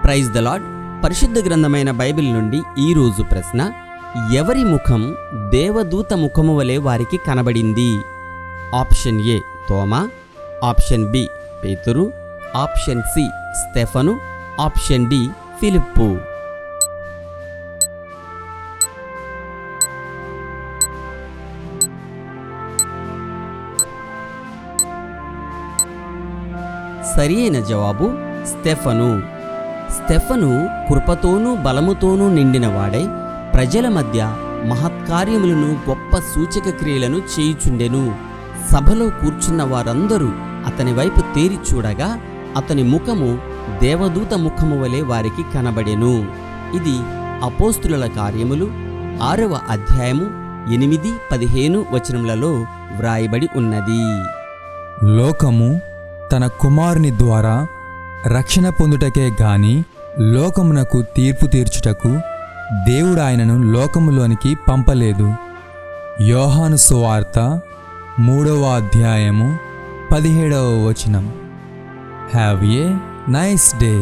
Praise the lord. పరిశుద్ధ గ్రంథమైన Bible నుండి ఈరోజు ప్రశ్న: ఎవరి ముఖం దేవదూత ముఖము వలె వారికి కనబడింది? ఆప్షన్ ఏ తోమా, ఆప్షన్ బి పేతురు, ఆప్షన్ సి స్టెఫను, ఆప్షన్ డి ఫిలిప్పు. సరియైన జవాబు స్టెఫను. స్టెఫను కృపతోనూ బలముతోనూ నిండినవాడై ప్రజల మధ్య మహత్కార్యములను, గొప్ప సూచక క్రియలను చేయుచుండెను. సభలో కూర్చున్న వారందరూ అతని వైపు తేరి చూడగా అతని ముఖము దేవదూత ముఖము వలె వారికి కనబడెను. ఇది అపోస్తుల కార్యములు 6వ అధ్యాయము 8-15 వచనములలో వ్రాయబడి ఉన్నది. లోకము తన కుమారుని ద్వారా రక్షణ పొందుటకే గాని లోకమునకు తీర్పు తీర్చుటకు దేవుడు ఆయనను లోకములోనికి పంపలేదు. యోహాను సువార్త 3వ అధ్యాయము 17వ వచనం. Have a nice day.